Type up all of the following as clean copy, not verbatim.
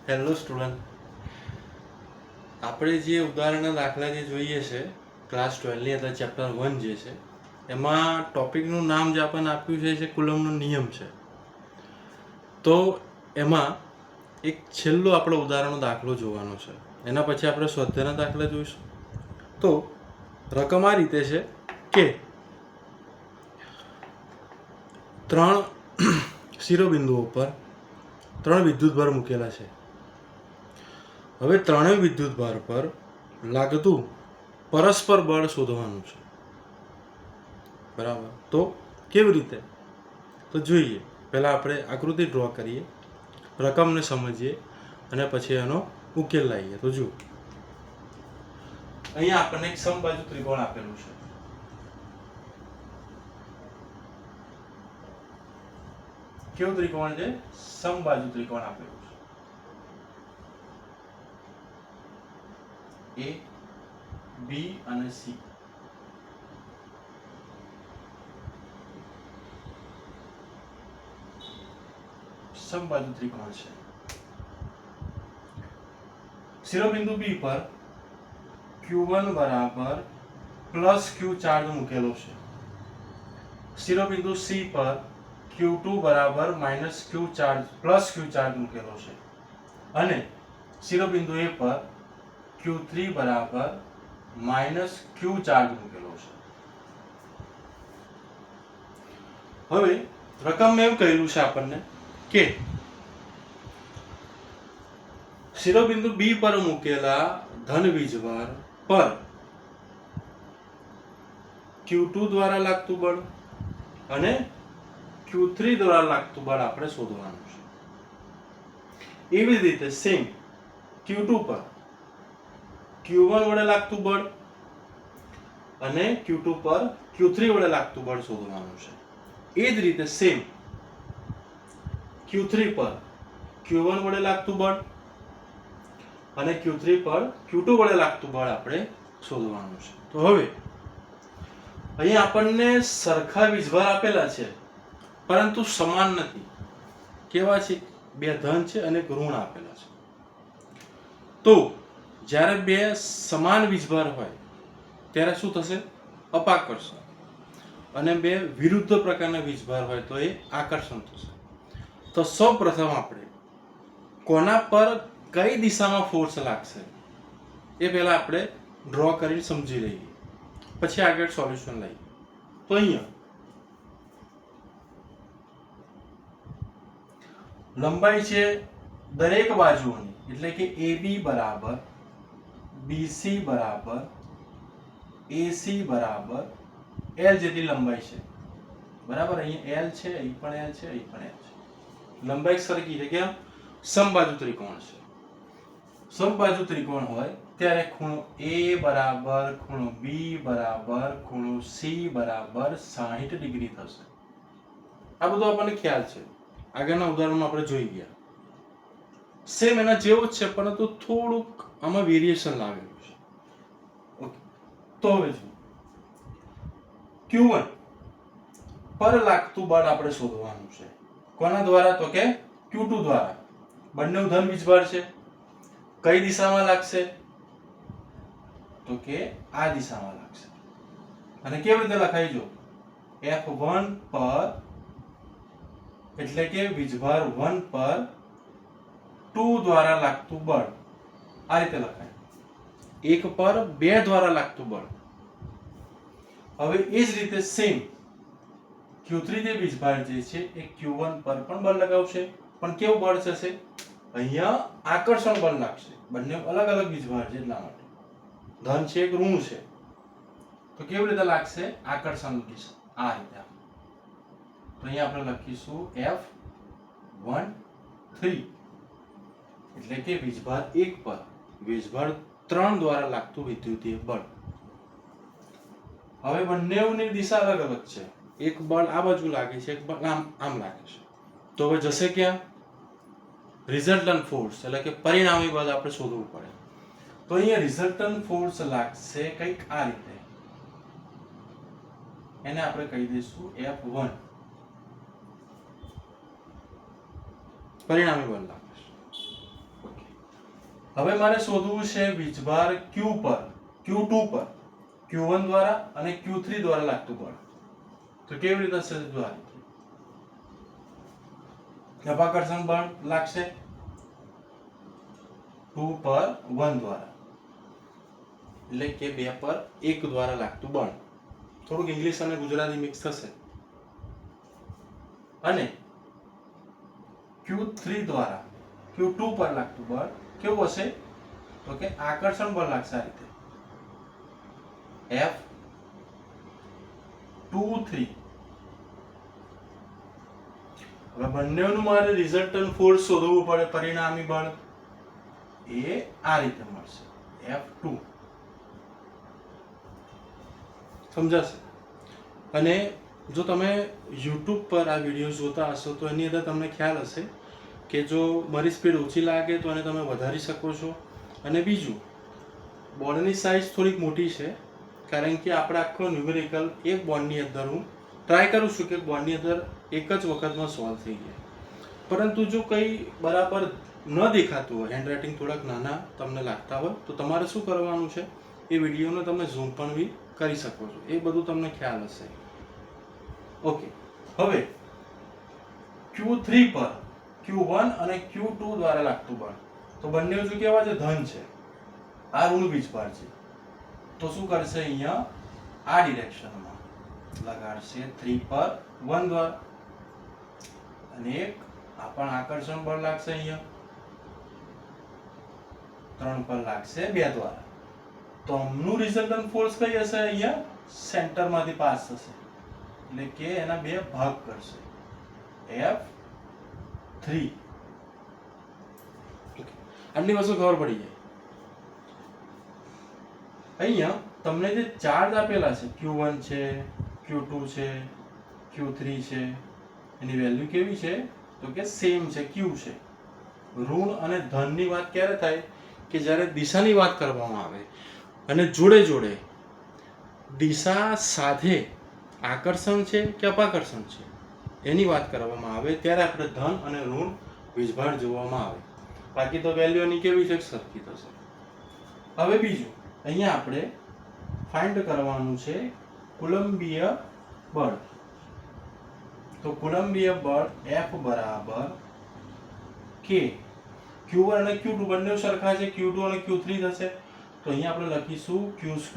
Hello student, આપણે જે ઉદાહરણના દાખલા જે જોઈએ છે ક્લાસ 12ની અંદર ચેપ્ટર 1 જે છે એમાં ટોપિકનું નામ જે આપણને આપ્યું છે કુલમનો નિયમ છે. તો એમાં એક છેલ્લો આપણો ઉદાહરણનો દાખલો જોવાનો છે, એના પછી આપણે સ્વાધ્યાયના દાખલા જોઈશું. તો રકમ આ રીતે છે કે 3 શિરોબિંદુઓ પર 3 વિદ્યુતભાર મૂકેલા છે. હવે ત્રણેય વિદ્યુતભાર પર લાગતું પરસ્પર બળ શોધવાનું છે. બરાબર, તો કેવી રીતે તો જોઈએ. પહેલાં આપણે આકૃતિ ડ્રો કરીએ, રકમને સમજીએ અને પછી એનો ઉકેલ લાવીએ. તો જુઓ, અહીંયા આપણને એક સમબાજુ ત્રિકોણ આપેલું છે. કેવું ત્રિકોણ છે? સમબાજુ ત્રિકોણ આપેલું છે. એ, બી અને સી. સમબાજુ ત્રિકોણ છે. શિરોબિંદુ બી પર Q1 બરાબર પ્લસ Q ચાર્જ મૂકેલો છે. શિરોબિંદુ સી પર Q2 બરાબર minus Q charge plus Q charge મૂકેલો છે. અને શિરોબિંદુ એ પર Q3 બરાબર માઇનસ Q ચાર્જ મૂકેલો છે. હવે રકમમાં એવું કહેલું છે આપણને કે શિરોબિંદુ બી પર મૂકેલા ધન વીજભાર પર Q2 દ્વારા લાગતું બળ અને Q3 દ્વારા લાગતું બળ આપણે શોધવાનું છે. એવી જ રીતે સેમ Q2 પર Q1 વડે લાગતું બળ અને Q2 પર Q3 વડે લાગતું બળ શોધવાનું છે. એ જ રીતે સેમ Q3 પર Q1 વડે લાગતું બળ અને Q3 પર Q2 વડે લાગતું બળ આપણે શોધવાનું છે. તો હવે અહીંયા આપણને સરખા વીજભાર આપેલા છે પરંતુ સમાન નથી. કેવા છે? બે ધન છે અને એક ઋણ આપેલા છે. તો જ્યારે બે સમાન વીજભાર હોય ત્યારે શું થશે? અપાકર્ષણ. અને બે વિરુદ્ધ પ્રકારના વીજભાર હોય તો એ આકર્ષણ થશે. તો સૌપ્રથમ આપણે કોના પર કઈ દિશામાં ફોર્સ લાગશે એ પહેલા આપણે ડ્રો કરીને સમજી લઈએ, પછી આગળ સોલ્યુશન લઈએ. તો અહીંયા લંબાઈ છે દરેક બાજુઓની, એટલે કે AB બરાબર BC બરાબર AC બરાબર L જેટલી લંબાઈ છે. બરાબર, અહીંયા L છે, અહીં પણ L છે, અહીં પણ L છે. લંબાઈ સરખી છે. કેમ? સમબાજુ ત્રિકોણ છે. સમબાજુ ત્રિકોણ હોય ત્યારે ખૂણો A બરાબર ખૂણો B બરાબર ખૂણો C બરાબર 60 ડિગ્રી થશે. આ બધું આપણને ખ્યાલ છે, આગળના ઉદાહરણમાં આપણે જોઈ ગયા. સેમ એના જેવું જ છે પરંતુ થોડુંક આમાં વેરિએશન લાવેલું છે. ઓકે, તો હવે જો Q1 પર લાગતું બળ આપણે શોધવાનું છે. કોના દ્વારા? તો કે Q2 દ્વારા. બંને ધન વીજભાર છે. કઈ દિશામાં લાગશે? તો કે આ દિશામાં લાગશે. અને કેવી રીતે લખાય? જો F1 પર એટલે કે વીજભાર 1 પર 2 દ્વારા લાગતું બળ આ રીતે લખાય. 1 પર 2 દ્વારા લાગતું બળ. હવે એ જ રીતે સેમ Q3 જે વીજભાર જે છે એ Q1 પર પણ બળ લગાવશે, પણ કેવું બળ થશે? અહીંયા આકર્ષણ બળ લાગશે. બંને અલગ અલગ વીજભાર છે એટલા માટે. ધન છે એક ઋણ છે, તો કેવી રીતે લાગશે? આકર્ષણ દિશા આ રીતે. તો અહીંયા આપણે લખીશું F13 એટલે કે વીજભાર 1 પર વીજભાર 3 દ્વારા લાગતું વિદ્યુતીય બળ. હવે બંનેની દિશા અલગ અલગ છે. એક બળ આ બાજુ લાગે છે, એક બળ આમ લાગે છે. તો હવે જશે ક્યાં? રિઝલ્ટન્ટ ફોર્સ એટલે કે પરિણામી બળ આપણે શોધવું પડે. તો અહીંયા રિઝલ્ટન્ટ ફોર્સ લાગશે કંઈક આ રીતે. એને આપણે કહી દઈશું F1. પરિણામી બળ લાગે છે. હવે મારે શોધવું છે વીજભાર Q પર, Q2 પર Q1 દ્વારા અને Q3 દ્વારા લાગતું બળ. તો કેવી રીતે થશે? જો આ રીતે અપાકર્ષણ બળ લાગશે 2 પર 1 દ્વારા, એટલે કે 2 પર 1 દ્વારા લાગતું બળ. થોડુંક ઇંગ્લિશ અને ગુજરાતી મિક્સ થશે. અને Q3 દ્વારા Q2 પર લાગતું બળ કેવું હશે? તો કે આકર્ષણ બળ લાગશે આ રીતે F23. હવે બંનેનું મારે રિઝલ્ટન્ટ ફોર્સ શોધવું પડે, પરિણામી બળ એ આ રીતે મળશે F2. સમજાશે? અને જો તમે YouTube પર આ વિડીયો જોતા હશો તો એની અંદર તમને ખ્યાલ હશે કે જો મારી સ્પીડ ઓછી લાગે તો એને તમે વધારી શકો છો. અને બીજું, બોર્ડની સાઇઝ થોડીક મોટી છે, કારણ કે આપણે આખો ન્યુમેરિકલ એક બોર્ડની અંદર હું ટ્રાય કરું છું કે બોર્ડની અંદર એક જ વખતમાં સોલ્વ થઈ જાય. પરંતુ જો કંઈ બરાબર ન દેખાતું હોય, હેન્ડરાઇટિંગ થોડાક નાના તમને લાગતા હોય, તો તમારે શું કરવાનું છે? એ વિડીયોને તમે ઝૂમ પણ બી કરી શકો છો. એ બધું તમને ખ્યાલ હશે. ઓકે, હવે Q3 પર Q1 અને Q2 દ્વારા લાગતું બળ, તો બંને જો કેવા છે? ધન છે. આ ઋણ વીજભાર છે. તો શું કરશે? અહીંયા આ ડિરેક્શનમાં લગાડશે 3 પર 1 દ્વારા, અને એક આ પણ આકર્ષણ બળ લાગશે અહીંયા 3 પર લાગશે 2 દ્વારા. તો આમનું રિઝલ્ટન્ટ ફોર્સ કઈ હશે? અહીંયા સેન્ટરમાંથી પાસ થશે, એટલે કે એના બે ભાગ કરશે F3. આટલી વસ્તુ ખબર પડી જાય. અહીંયા તમને જે ચાર્જ આપેલા છે, Q1 છે, Q2 છે, Q3 છે, એની વેલ્યુ કેવી છે? તો કે સેમ છે, Q છે. ઋણ અને ધનની વાત ક્યારે થાય? કે જ્યારે દિશાની વાત કરવામાં આવે અને જોડે જોડે દિશા સાથે આકર્ષણ છે કે અપાકર્ષણ છે એની વાત કરવામાં આવે, ત્યારે આપણે ધન અને ઋણ વીજભાર જોવામાં આવે. બાકી તો વેલ્યુ એની કેવી છે? સરખી થશે. હવે બીજું, અહીંયા આપણે ફાઇન્ડ કરવાનું છે કુલંબીય બળ. તો કુલંબીય બળ F બરાબર K. Q1 અને Q2 બંને સરખા છે, Q2 અને Q3 થશે. તો અહીંયા આપણે લખીશું Q2,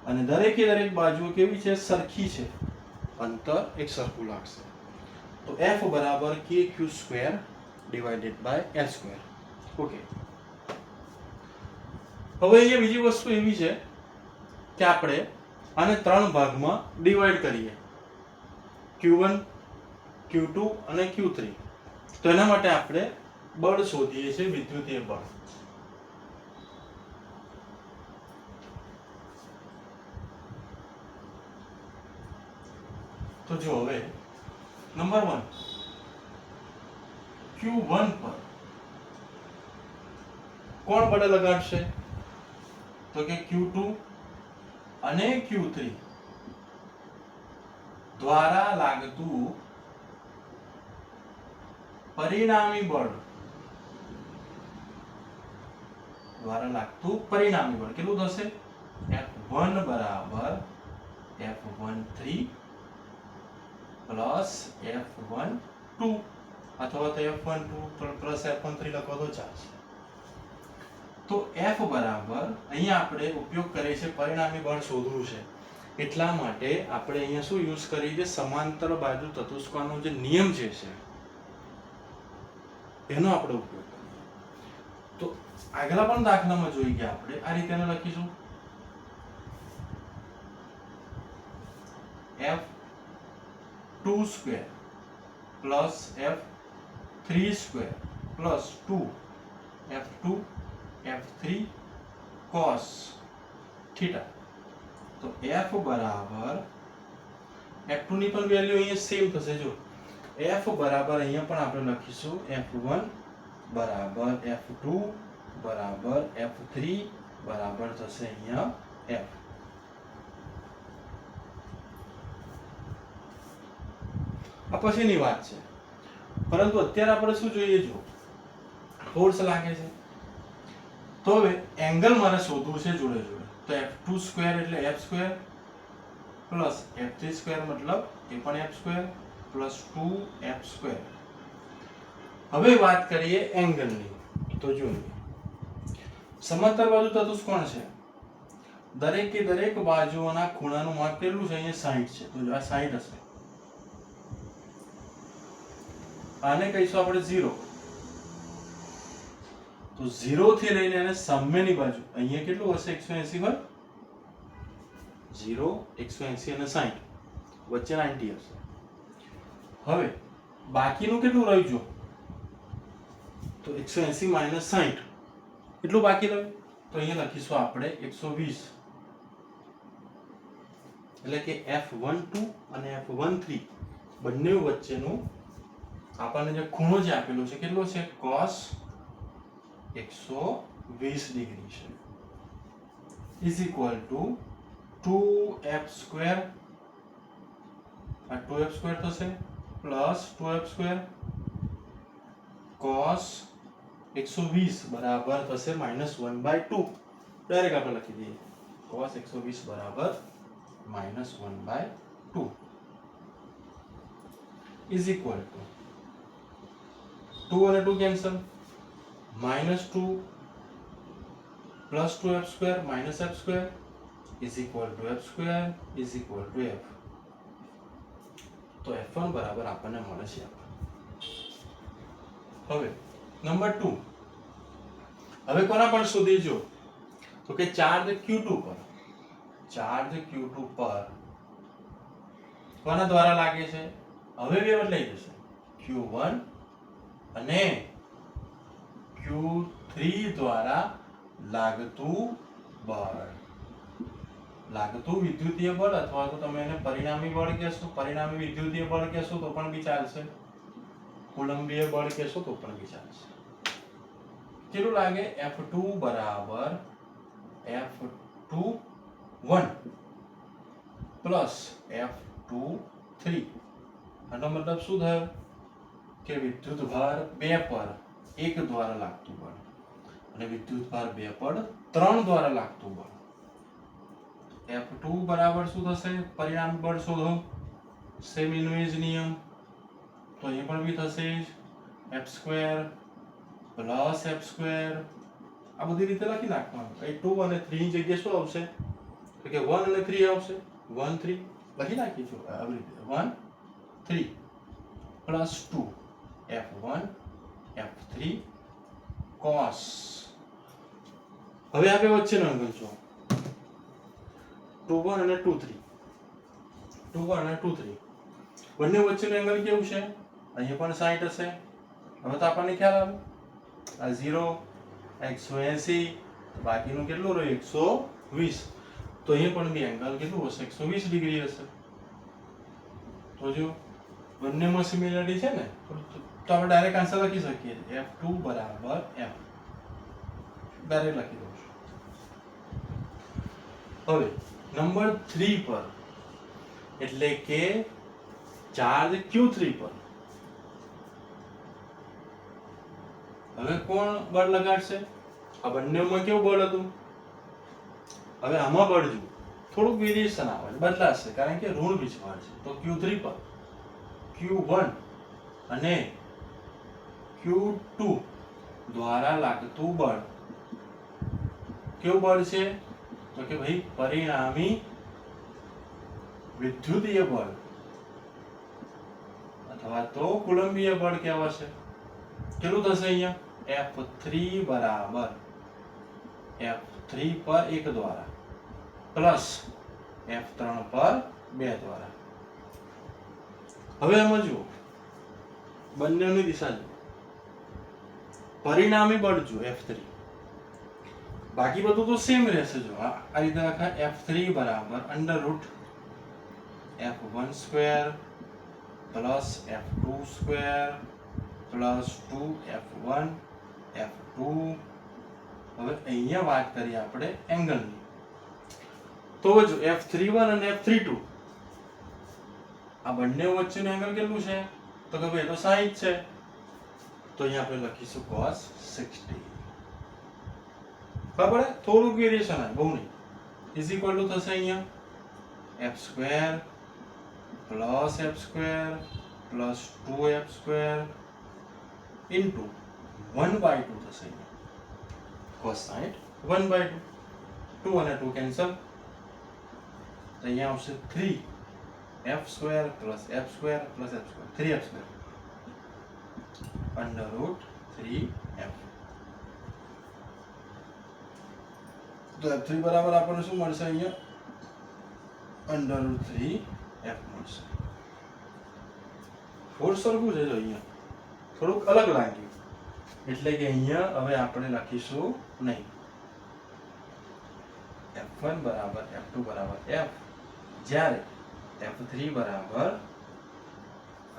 અને દરેકે દરેક બાજુ કેવી છે? સરખી છે, અંતર એક સરખું લાગશે. તો F બરાબર KQ2 divided by L2. Okay. હવે અહીંયા બીજી વસ્તુ એવી છે કે આપણે આને 3 ભાગમાં ડિવાઈડ કરીએ, Q1, Q2 અને Q3. તો એના માટે આપણે બળ શોધીએ છીએ, વિદ્યુતીય બળ. તો જો હવે નંબર 1, Q1 પર કોણ બળ લગાડશે? તો કે Q2 અને Q3 દ્વારા લાગતું પરિણામી બળ, કેટલું થશે? F1 બરાબર F13 પ્લસ F12, અથવા તો F12 પ્લસ F13 લખો તો ચાલશે. તો F બરાબર, અહીંયા આપણે ઉપયોગ કરીએ છીએ પરિણામી બળ શોધવું છે, એટલા માટે આપણે અહીંયા શું યુઝ કરીએ છીએ? સમાંતર બાજુ ચતુષ્કોણનો જે નિયમ છે એનો આપણે ઉપયોગ કરીએ. તો આગલા પણ દાખલામાં જોઈ ગયા આપણે, આ રીતે લખીશું F22 plus F32 plus 2 F2 F3 cos theta. તો F બરાબર F2 ની પણ વેલ્યુ અહીંયા સેમ થશે. જો F બરાબર અહીંયા પણ આપણે લખીશું F1 બરાબર F2 બરાબર F3 બરાબર થશે અહીંયા F. આ પછીની વાત છે, પરંતુ અત્યારે આપણે શું જોઈએ? જો ફોર્સ લાગે છે, તો હવે એંગલ મારે શોધવું છે જોડે જોડે, તો f2 સ્ક્વેર એટલે f square plus f3 square મતલબ એ પણ f square plus 2f square. હવે વાત કરીએ એંગલની. તો જોઈએ સમાંતર બાજુ ચતુષ્કોણ છે, દરેકે દરેક બાજુઓના ખૂણાનું માપ કેટલું છે? અહીંયા 60 છે, તો આ 60 હશે. આને કહીશું આપણે 0. તો 0 થી લઈને અને સામેની બાજુ અહીંયા કેટલું હશે? 180 પર 0 180 અને 60 વચ્ચે 90 હશે. હવે બાકીનું કેટલું રહ્યું? જો તો 180 માઈનસ 60 એટલું બાકી રહ્યું. તો અહીંયા લખીશું આપણે 120, એટલે કે f12 અને f13 બંને વચ્ચેનું આપણને જે ખૂણો જે આપેલો છે કેટલો છે? cos 120 ડિગ્રી છે, is equal to 2f square, આ 2f સ્ક્વેર થશે પ્લસ 2f સ્ક્વેર cos 120 બરાબર થશે -1/2. ડાયરેક્ટ આપણે લખી દઈએ cos 120 બરાબર -1/2 ઇઝ ઇક્વલ ટુ 2 અને 2 cancel, -2 plus 2f square minus f square is equal to f square is equal to f. તો f1 બરાબર આપણને મળે છે. હવે નંબર 2, હવે કોના પર શોધીજો? તો કે ચાર્જ q2 પર, ચાર્જ q2 પર કોના દ્વારા લાગે છે? હવે બે બદલાઈ જશે, q1 અને q3 દ્વારા લાગતું બળ. લાગતું વિદ્યુતીય બળ અથવા તો તમે એને પરિણામી બળ કહેશો, પરિણામી વિદ્યુતીય બળ કહેશો તો પણ બી ચાલશે, કુલંબીય બળ કહેશો તો પણ બી ચાલશે. કેટલું લાગે? F2 બરાબર F21 પ્લસ F23. આનો મતલબ શું થયો? કે વિદ્યુત ભાર 2 પર 1 દ્વારા લાગતું બળ અને વિદ્યુત ભાર 2 પર 3 દ્વારા લાગતું બળ. F2 બરાબર શું થશે? પરિણામી બળ શોધો, સેમ ઇન્વેજ નિયમ, તો અહીં પણ બી થશે f square plus f square. આ બધી રીતે લખી નાખવાનું. એ 2 અને 3 ની જગ્યાએ શું આવશે? તો કે 1 અને 3 આવશે. 1 3 લખી નાખીશું આવી રીતે, 1 3 પ્લસ 2 f1 f3 cos. હવે આપણે વચ્ચેનો એંગલ જો 2 1 અને 2 3, 2 1 અને 2 3 બંને વચ્ચેનો એંગલ કેવું છે? અહીંયા પણ 60 હશે. હવે તો આપણને ખ્યાલ આવે આ 0 180 બાકીનું કેટલું રહ્યું? 120. તો અહીંયા પણ બી એંગલ કેટલું હશે? 120 ડિગ્રી હશે. તો જો બંનેમાં સિમિલરિટી છે ને, તો આપણે ડાયરેક્ટ આન્સર લખી શકીએ f2 બરાબર f. ડાયરેક્ટ લખી દઉં છું. હવે નંબર 3 પર, એટલે કે ચાર્જ q3 પર હવે કોણ બળ લગાડશે? આ બંનેમાં કેવું બળ હતું? હવે આમાં બળ જો થોડુંક વેરિએશન આવે, બદલાશે, કારણ કે ઋણ વીજભાર છે. તો q3 પર q1 અને q2 દ્વારા લાગતું બળ કેવું બળ છે? તો કે ભાઈ પરિણામી વિદ્યુતીય બળ અથવા તો કુલંબીય બળ કહેવાશે. કેટલું થશે? અહીંયા F3 બરાબર F3 પર 1 દ્વારા પ્લસ F3 પર 2 દ્વારા. હવે આમાં જુઓ બંનેની દિશા જુઓ, પરિણામી બળ જુઓ F3, બાકી બધું તો સેમ રહેશે. જો આ રીતે લખાય F3 બરાબર under route F1 square plus F2 square plus 2F1 F2. હવે અહીંયા વાત કરીએ આપણે એંગલની. તો જો F31 અને F32 આ બંને વચ્ચેનું એંગલ કેટલું છે? તો કે ભાઈ તો 60 છે. તો અહીંયા આપણે લખીશું cos 60. ખબર પડે? થોડુંક વેરિએશન આવે, બહુ નહીં. ઇઝ ઇક્વલ ટુ થશે અહીંયા F square plus F square plus 2f square into 1/2 થશે અહીંયા cos 1/2. 2 અને 2 કેન્સલ, તો અહીંયા આવશે 3f square plus f square plus f square 3f square under route 3f. તો f3 બરાબર આપણને શું મળશે અહીંયા અંડર રૂટ 3f મળશે. થોડું સરખું છે જો અહીંયા થોડુંક અલગ લાગ્યું એટલે કે અહીંયા હવે આપણે લખીશું નહીં f1 બરાબર f2 બરાબર f જ્યારે f3 બરાબર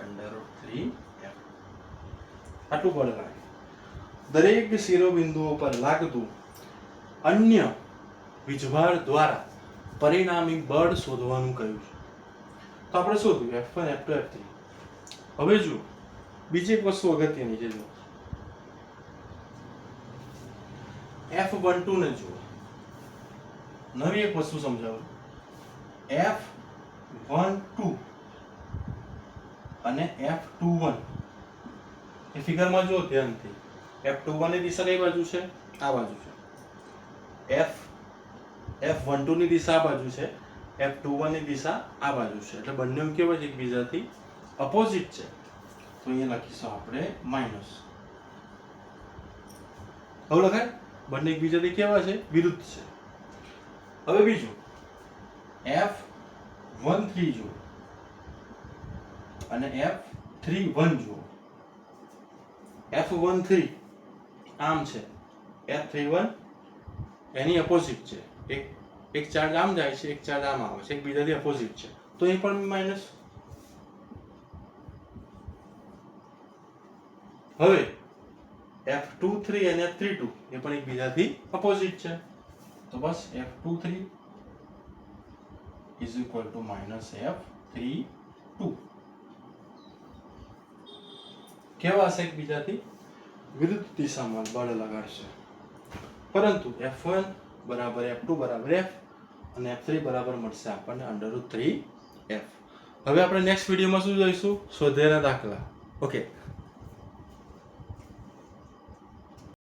અંડર રૂટ 3f. આટલું બળ લાગે. દરેક શિરોબિંદુઓ પર લાગતું અન્ય વીજભાર દ્વારા પરિણામી બળ શોધવાનું કહ્યું છે. તો આપણે શોધ્યું f1 f2 f3. હવે જુઓ બીજી એક વસ્તુ અગત્યની છે. જો f12 ને જુઓ, નવી એક વસ્તુ સમજાવું. f12 અને f21 એ ફિગરમાં જો ધ્યાનથી, f21 ની દિશા કઈ બાજુ છે? આ બાજુ છે. f12 ની દિશા આ બાજુ છે, f21 ની દિશા આ બાજુ છે. એટલે બંને કેવા છે? એકબીજાથી અપોઝિટ છે. તો અહીંયા લખીશું આપણે માઇનસ. હવે લખાય બંને એકબીજાથી કેવા છે? વિરુદ્ધ છે. હવે બીજું f13 જુઓ અને f31 જુઓ. f13 આમ છે, f31 એની અપોઝિટ છે. એક ચાર્જ આમ જાય છે, એક ચાર્જ આમ આવે છે, એકબીજાથી અપોઝિટ છે. તો અહીં પણ માઇનસ. હવે f23 અને f32 એ પણ એકબીજાથી અપોઝિટ છે. તો બસ f23 is equal to minus f32. કેવા હશે? એકબીજાથી વિરુદ્ધ દિશામાં બળ લગાડશે. પરંતુ f1 બરાબર f2 બરાબર f અને f3 બરાબર મળશે આપણને અંડર રૂટ 3f. હવે આપણે નેક્સ્ટ વિડીયોમાં શું જોઈશું? સ્વાધ્યાયના દાખલા. ઓકે.